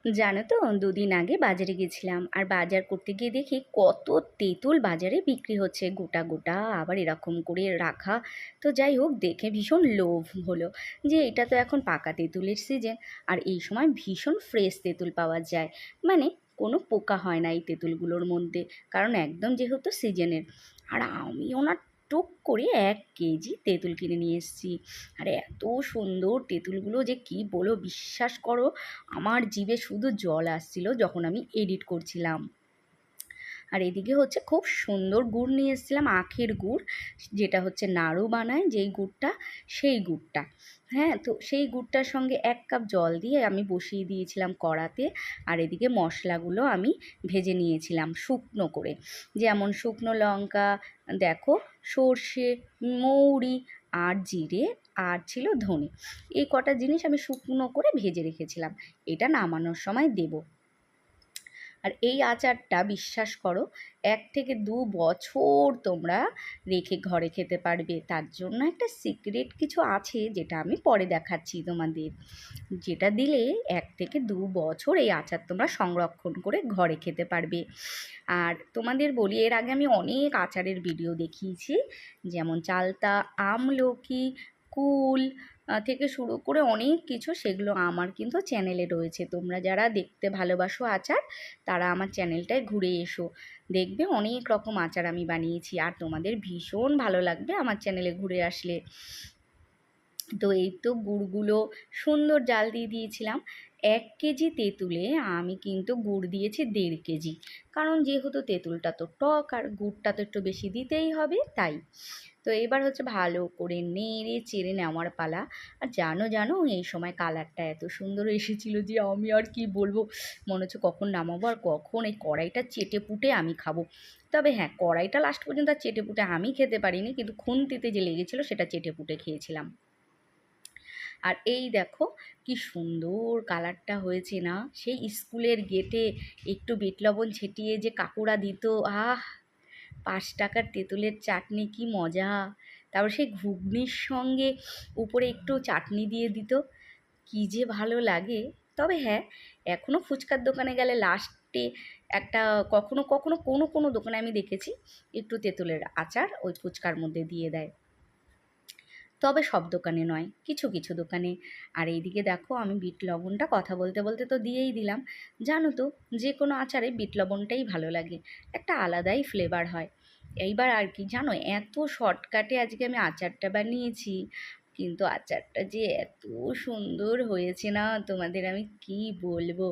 জানো তো, দুদিন আগে বাজারে গেছিলাম আর বাজার করতে গিয়ে দেখি কত তেঁতুল বাজারে বিক্রি হচ্ছে গোটা গোটা, আবার এরকম করে রাখা। তো যাই হোক, দেখে ভীষণ লোভ হলো যে এটা তো এখন পাকা তেঁতুলের সিজন, আর এই সময় ভীষণ ফ্রেশ তেঁতুল পাওয়া যায়। মানে কোনো পোকা হয় না এই তেঁতুলগুলোর মধ্যে, কারণ একদম যেহেতু সিজনের। আর আমি ওনার টুক করে 1 কেজি তেঁতুল কিনে নিয়ে এসেছি। আর এত সুন্দর তেঁতুলগুলো যে কি বলো, বিশ্বাস করো, আমার জিভে শুধু জল আসছিল যখন আমি এডিট করছিলাম। আর এদিকে হচ্ছে খুব সুন্দর গুড় নিয়ে এসেছিলাম, আখের গুড়, যেটা হচ্ছে নাড়ু বানায় যেই গুড়টা, সেই গুড়টা। হ্যাঁ, তো সেই গুড়টার সঙ্গে 1 কাপ জল দিয়ে আমি বসিয়ে দিয়েছিলাম কড়াতে। আর এদিকে মশলাগুলো আমি ভেজে নিয়েছিলাম শুকনো করে, যেমন শুকনো লঙ্কা, দেখো, সর্ষে, মৌরি আর জিরে, আর ছিল ধনে। এই কটা জিনিস আমি শুকনো করে ভেজে রেখেছিলাম, এটা নামানোর সময় দেবো। আর এই আচারটা বিশ্বাস করো 1 থেকে 2 বছর তোমরা রেখে ঘরে খেতে পারবে। তার জন্য একটা সিক্রেট কিছু আছে, যেটা আমি পরে দেখাচ্ছি তোমাদের, যেটা দিলে 1 থেকে 2 বছর এই আচার তোমরা সংরক্ষণ করে ঘরে খেতে পারবে। আর তোমাদের বলি, এর আগে আমি অনেক আচারের ভিডিও দেখিয়েছি, যেমন চালতা, আমলকি, কুল থেকে শুরু করে অনেক কিছু, সেগুলো আমার কিন্তু চ্যানেলে রয়েছে। তোমরা যারা দেখতে ভালোবাসো আচার, তারা আমার চ্যানেলটায় ঘুরে এসো, দেখবে অনেক রকম আচার আমি বানিয়েছি, আর তোমাদের ভীষণ ভালো লাগবে আমার চ্যানেলে ঘুরে আসলে। তো এই তো গুড়গুলো সুন্দর জাল দিয়ে দিয়েছিলাম। 1 কেজি তেঁতুলে আমি কিন্তু গুড় দিয়েছি 1.5 কেজি, কারণ যেহেতু তেঁতুলটা তো টক আর গুড়টা তো একটু বেশি দিতেই হবে, তাই। তো এবার হচ্ছে ভালো করে নেড়ে চেড়ে নেওয়ার পালা। আর জানো জানো, এই সময় কালারটা এত সুন্দর এসেছিলো যে আমি আর কি বলবো, মনে হচ্ছে কখন নামাবো আর কখন এই কড়াইটা চেটে পুটে আমি খাবো। তবে হ্যাঁ, কড়াইটা লাস্ট পর্যন্ত আর চেটে পুটে আমি খেতে পারিনি, কিন্তু খুন্তিতে যে লেগেছিলো সেটা চেটে পুটে খেয়েছিলাম। আর এই দেখো কি সুন্দর কালারটা হয়েছে না, সেই স্কুলের গেটে একটু বিট লবণ ছিটিয়ে যে কাকুরা দিত, আহ, 5 টাকার তেঁতুলের চাটনি কি মজা। তারপর সেই ঘুগনির সঙ্গে উপরে একটু চাটনি দিয়ে দিত, কি যে ভালো লাগে। তবে হ্যাঁ, এখনও ফুচকার দোকানে গেলে লাস্টে একটা, কখনো কখনো কোনো কোনো দোকানে আমি দেখেছি একটু তেঁতুলের আচার ওই ফুচকার মধ্যে দিয়ে দেয়, তবে সব দোকানে নয়, কিছু কিছু দোকানে। আর এইদিকে দেখো, আমি বিট লবণটা কথা বলতে বলতে তো দিয়েই দিলাম। জানো তো, যে কোনো আচারে বিট লবণটাই ভালো লাগে, একটা আলাদাই ফ্লেভার হয়। এইবার আর কি জানো, এত শর্টকাটে আজকে আমি আচারটা বানিয়েছি, কিন্তু আচারটা যে এত সুন্দর হয়েছে না, তোমাদের আমি কি বলবো,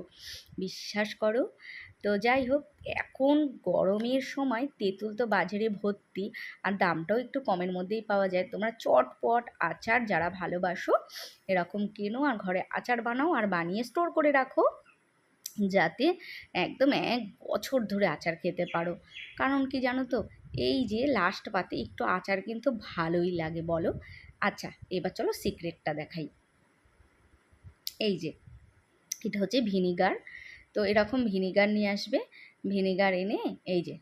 বিশ্বাস করো। তো যাই হোক, এখন গরমের সময় তেঁতুল তো বাজারে ভর্তি, আর দামটাও একটু কমের মধ্যেই পাওয়া যায়। তোমরা চটপট আচার যারা ভালোবাসো, এরকম কেনো আর ঘরে আচার বানাও, আর বানিয়ে স্টোর করে রাখো, যাতে একদম 1 বছর ধরে আচার খেতে পারো। কারণ কি জানো তো, এই যে লাস্ট পাতে একটু আচার কিন্তু ভালোই লাগে, বলো। আচ্ছা, এবার চলো সিক্রেটটা দেখাই। এই যে, এটা হচ্ছে ভিনিগার। তো এরকম ভিনিগার নিয়ে আসবে, ভিনিগার এনে এই যে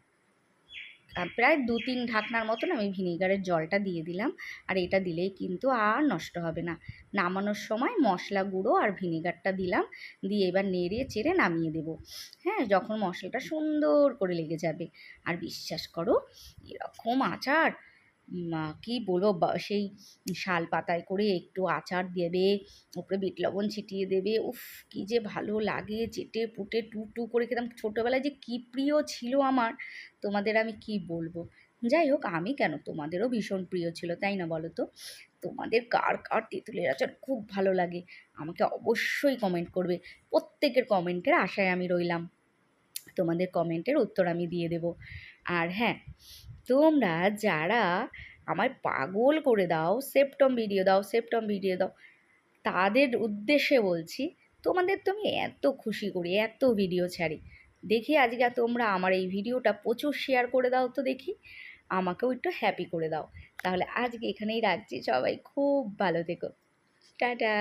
প্রায় 2-3 ঢাকনার মতন আমি ভিনিগারের জলটা দিয়ে দিলাম। আর এটা দিলেই কিন্তু আর নষ্ট হবে না। নামানোর সময় মশলা গুঁড়ো আর ভিনিগারটা দিলাম, দিয়ে এবার নেড়ে চেড়ে নামিয়ে দেব। হ্যাঁ, যখন মশলাটা সুন্দর করে লেগে যাবে। আর বিশ্বাস করো, এরকম আচার, কি বলবো, সেই শাল পাতায় করে একটু আচার দেবে, উপরে বিট লবণ ছিটিয়ে দেবে, উফ, কি যে ভালো লাগে, চেটে পুটে টু টু করে খেতাম। ছোটোবেলায় যে কী প্রিয় ছিল আমার, তোমাদের আমি কি বলবো। যাই হোক, আমি কেন, তোমাদেরও ভীষণ প্রিয় ছিল, তাই না বলো তো? তোমাদের কার কার তেঁতুলের আচার খুব ভালো লাগে, আমাকে অবশ্যই কমেন্ট করবে। প্রত্যেকের কমেন্টের আশায় আমি রইলাম, তোমাদের কমেন্টের উত্তর আমি দিয়ে দেব। আর হ্যাঁ, তোমরা যারা আমায় পাগল করে দাও, সেপ্টম ভিডিও দাও, সেপ্টম ভিডিও দাও, তাদের উদ্দেশ্যে বলছি, তোমাদের তো আমি এত খুশি করি, এত ভিডিও ছাড়ি, দেখি আজকে তোমরা আমার এই ভিডিওটা প্রচুর শেয়ার করে দাও তো দেখি, আমাকেও একটু হ্যাপি করে দাও। তাহলে আজকে এখানেই রাখছি, সবাই খুব ভালো থেকো, টাটা।